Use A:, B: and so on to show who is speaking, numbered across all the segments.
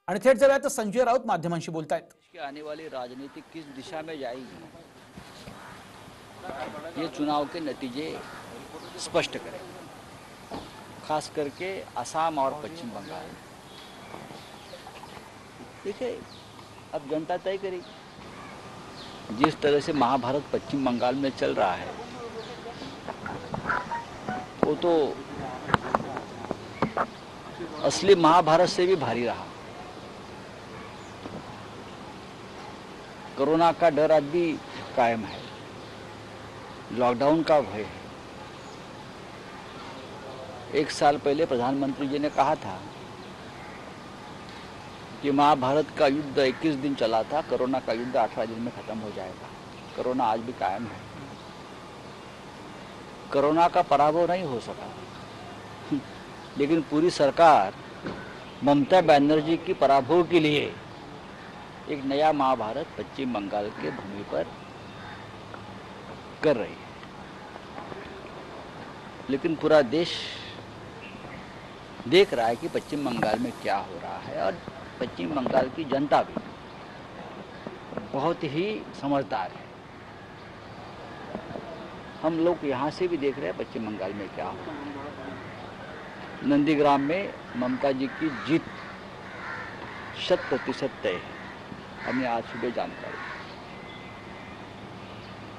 A: आणि थेट जाऊयात संजय राऊत माध्यमांशी बोलतायत।
B: आने वाली राजनीति किस दिशा में जाएगी, ये चुनाव के नतीजे स्पष्ट करेंगे। खास करके असम और पश्चिम बंगाल। देखिए, अब जनता तय करेगी। जिस तरह से महाभारत पश्चिम बंगाल में चल रहा है, वो तो असली महाभारत से भी भारी रहा। कोरोना का डर आज भी कायम है, लॉकडाउन का भय है। एक साल पहले प्रधानमंत्री जी ने कहा था कि महाभारत का युद्ध 21 दिन चला था, कोरोना का युद्ध 18 दिन में खत्म हो जाएगा। कोरोना आज भी कायम है। कोरोना का पराभव नहीं हो सका, लेकिन पूरी सरकार ममता बनर्जी की पराभव के लिए एक नया महाभारत पश्चिम बंगाल के भूमि पर कर रही है। लेकिन पूरा देश देख रहा है कि पश्चिम बंगाल में क्या हो रहा है, और पश्चिम बंगाल की जनता भी बहुत ही समझदार है। हम लोग यहाँ से भी देख रहे हैं पश्चिम बंगाल में क्या हो रहा है। नंदीग्राम में ममता जी की जीत 100% तय है, हमने आज सुबह जानकारी।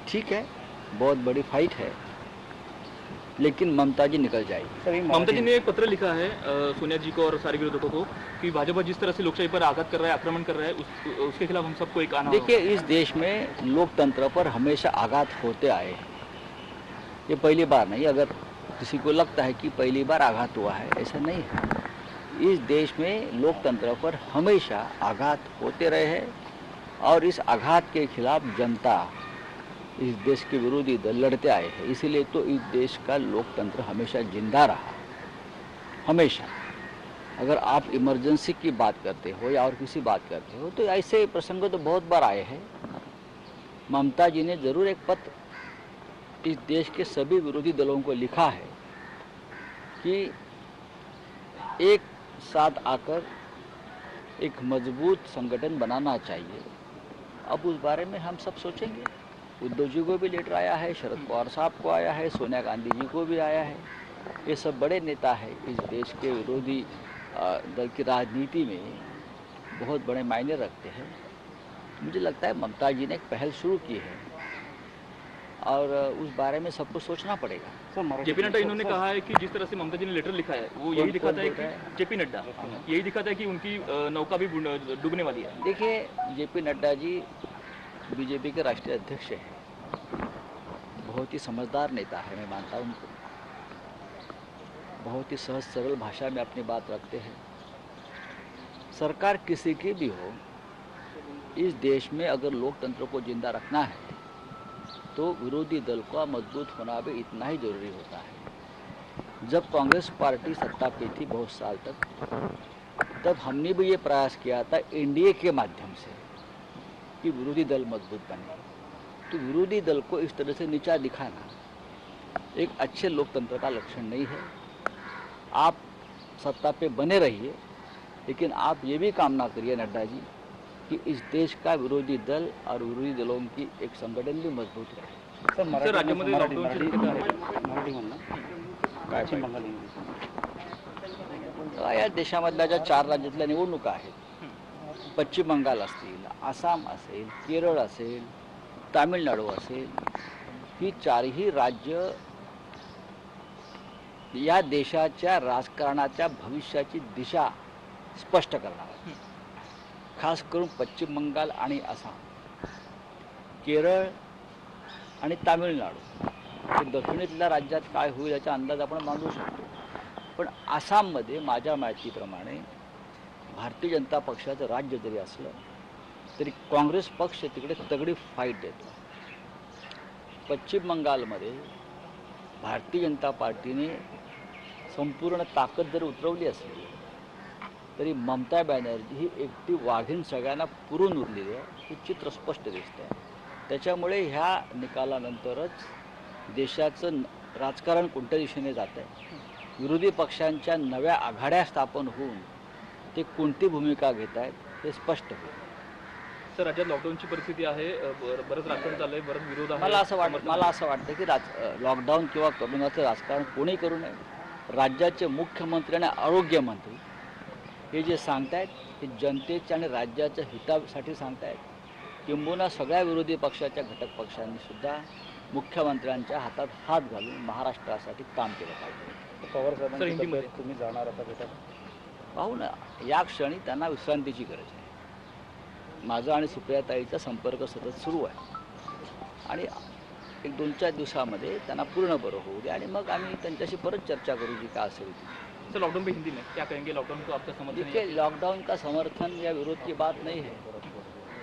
B: ठीक है, बहुत बड़ी फाइट है, लेकिन ममता जी निकल जाएगी।
C: ममता जी ने एक पत्र लिखा है सोनिया जी को और सारे विरोधकों को कि भाजपा जिस तरह से लोकशाही पर आघात कर रहा है, आक्रमण कर रहा है, उसके खिलाफ हम सबको एक आना।
B: देखिए, इस देश में लोकतंत्र पर हमेशा आघात होते आए हैं, ये पहली बार नहीं। अगर किसी को लगता है कि पहली बार आघात हुआ है, ऐसा नहीं है। इस देश में लोकतंत्र पर हमेशा आघात होते रहे हैं, और इस आघात के खिलाफ जनता, इस देश के विरोधी दल लड़ते आए हैं। इसीलिए तो इस देश का लोकतंत्र हमेशा जिंदा रहा, हमेशा। अगर आप इमरजेंसी की बात करते हो या और किसी बात करते हो, तो ऐसे प्रसंग तो बहुत बार आए हैं। ममता जी ने जरूर एक पत्र इस देश के सभी विरोधी दलों को लिखा है कि एक साथ आकर एक मजबूत संगठन बनाना चाहिए। अब उस बारे में हम सब सोचेंगे। उद्धव जी को भी लेटर आया है, शरद पवार साहब को आया है, सोनिया गांधी जी को भी आया है। ये सब बड़े नेता है, इस देश के विरोधी दल की राजनीति में बहुत बड़े मायने रखते हैं। मुझे लगता है ममता जी ने एक पहल शुरू की है, और उस बारे में सबको सोचना पड़ेगा।
C: जेपी नड्डा इन्होंने कहा है कि जिस तरह से ममता जी ने लेटर लिखा है, वो यही दिखाता है कि जेपी नड्डा यही दिखाता है कि उनकी नौका भी डूबने वाली है।
B: देखिए, जेपी नड्डा जी बीजेपी के राष्ट्रीय अध्यक्ष हैं, बहुत ही समझदार नेता है, मैं मानता हूँ उनको। बहुत ही सहज सरल भाषा में अपनी बात रखते हैं। सरकार किसी की भी हो, इस देश में अगर लोकतंत्र को जिंदा रखना है तो विरोधी दल का मजबूत होना भी इतना ही जरूरी होता है। जब कांग्रेस पार्टी सत्ता पे थी बहुत साल तक, तब हमने भी ये प्रयास किया था एनडीए के माध्यम से कि विरोधी दल मजबूत बने। तो विरोधी दल को इस तरह से नीचा दिखाना एक अच्छे लोकतंत्र का लक्षण नहीं है। आप सत्ता पे बने रहिए, लेकिन आप ये भी काम ना करिए नड्डा जी कि इस देश का विरोधी दल और विरोधी दलों की एक संगठन भी मजबूत रहे।
C: सर, राज्यामध्ये
B: या देशामधल्या ज्या 4 राज्यातल्या निवडणुका आहेत, पश्चिम बंगाल असतील, आसाम असेल, केरळ असेल, तामिळनाडू असेल, ही 4ही राज्य या देशाच्या राजकारणाच्या भविष्याची दिशा स्पष्ट करणार आहेत। खास करून पश्चिम बंगाल आणि आसाम, केरळ आणि तामिळनाडू हे दक्षिणेतल्या राज्यात काय होईल याचा अंदाज आपण बांधू शकतो। पण आसाममध्ये माझ्या माहितीप्रमाणे भारतीय जनता पक्षाचं राज्य जरी असलं तरी काँग्रेस पक्ष तिकडे तगडी फाईट देतो। पश्चिम बंगालमध्ये भारतीय जनता पार्टीने संपूर्ण ताकद जर उतरवली असली तरी ममता बॅनर्जी ही एकटी वाघीण सगळ्यांना पुरून उरलेली आहे, हे चित्र स्पष्ट दिसतं आहे। त्याच्यामुळे ह्या निकालानंतरच देशाचं राजकारण कोणत्या दिशेने जात आहे, विरोधी पक्षांच्या नव्या आघाड्या स्थापन होऊन ते कोणती भूमिका घेत आहेत हे स्पष्ट होईल.
C: सर राज्यात लॉकडाऊनची परिस्थिती आहे, बरंच राजकारण चाललंय, बरंच विरोध आहे.
B: मला असं वाटतं की लॉकडाऊन किंवा कोरोनाचं राजकारण कोणी करू नये. राज्याचे मुख्यमंत्री आणि आरोग्यमंत्री हे जे सांगतायत ते जनतेच्या आणि राज्याच्या हितासाठी सांगतायत. किंबहुना सगळ्या विरोधी पक्षाच्या घटक पक्षांनी सुद्धा मुख्यमंत्र्यांच्या हातात हात घालून महाराष्ट्रासाठी काम केलं पाहिजे.
D: पवार
C: सर,
D: साहेबांची
C: हिंदीमध्ये.
D: तब्येत तुम्ही जाणार आता भेटायला?
B: पाहू ना, या क्षणी त्यांना विश्रांतीची गरज आहे. माझा आणि सुप्रियाताईचा संपर्क सतत सुरू आहे आणि एक 2-4 दिवसामध्ये त्यांना पूर्ण बरं होऊ दे आणि मग आम्ही त्यांच्याशी परत चर्चा करू जी काय असेल ती.
C: सर लॉकडाउन पे हिंदी में क्या कहेंगे? लॉकडाउन को आपका समर्थन है?
B: देखिए, लॉकडाउन का समर्थन या विरोध की बात नहीं है,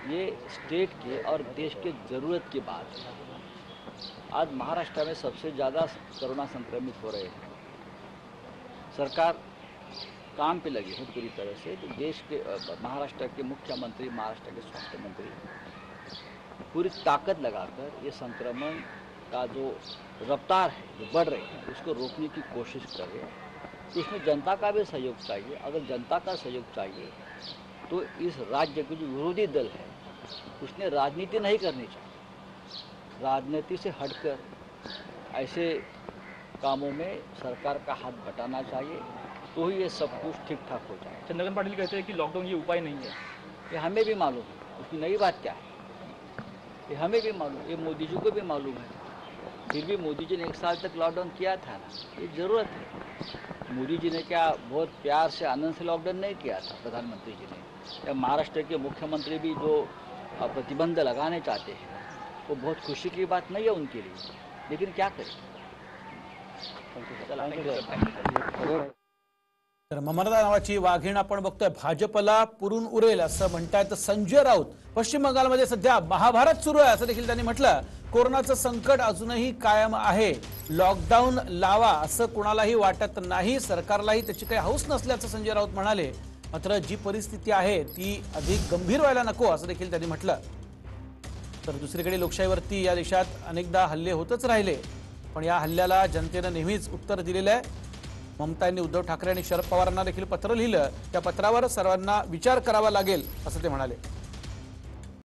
B: ये स्टेट की और देश की ज़रूरत की बात है. आज महाराष्ट्र में सबसे ज़्यादा कोरोना संक्रमित हो रहे हैं. सरकार काम पे लगी है पूरी तरह से. तो देश के महाराष्ट्र के मुख्यमंत्री, महाराष्ट्र के स्वास्थ्य मंत्री पूरी ताकत लगाकर ये संक्रमण का जो रफ्तार है जो बढ़ रही है उसको रोकने की कोशिश कर रहे हैं. तो इसमें जनता का भी सहयोग चाहिए. अगर जनता का सहयोग चाहिए तो इस राज्य के जो विरोधी दल है उसने राजनीति नहीं करनी चाहिए. राजनीति से हटकर ऐसे कामों में सरकार का हाथ बटाना चाहिए, तो ही ये सब कुछ ठीक ठाक हो जाए.
C: चंद्रकांत पाटिल कहते हैं कि लॉकडाउन ये उपाय नहीं है.
B: ये हमें भी मालूम है, उसकी नई बात क्या है, ये हमें भी मालूम, ये मोदी जी को भी मालूम है. फिर भी मोदी जी ने 1 साल तक लॉकडाउन किया था ना, ये ज़रूरत है. मोदी जी ने क्या बहुत प्यार से आनंद से लॉकडाउन नहीं किया था प्रधानमंत्री जी ने. या महाराष्ट्र के मुख्यमंत्री भी जो प्रतिबंध लगाने चाहते हैं वो बहुत खुशी की बात नहीं है उनके लिए, लेकिन क्या करें. चला,
A: तर ममता नावाची वाघीण आपण बघतोय भाजपला पुरून उरेल असं म्हणतायत संजय राऊत. पश्चिम बंगालमध्ये सध्या महाभारत सुरू आहे असं देखील त्यांनी म्हटलं. कोरोनाचं संकट अजूनही कायम आहे. लॉकडाऊन लावा असं कोणालाही वाटत नाही, सरकारलाही त्याची काही हौस नसल्याचं संजय राऊत म्हणाले. मात्र जी परिस्थिती आहे ती अधिक गंभीर व्हायला नको असं देखील त्यांनी म्हटलं. तर दुसरीकडे लोकशाहीवरती या देशात अनेकदा हल्ले होतच राहिले, पण या हल्ल्याला जनतेनं नेहमीच उत्तर दिलेलं आहे. ममता यांनी उद्धव ठाकरे आणि शरद पवारांना देखील पत्र लिहिलं. त्या पत्रावर सर्वांना विचार करावा लागेल असं ते म्हणाले.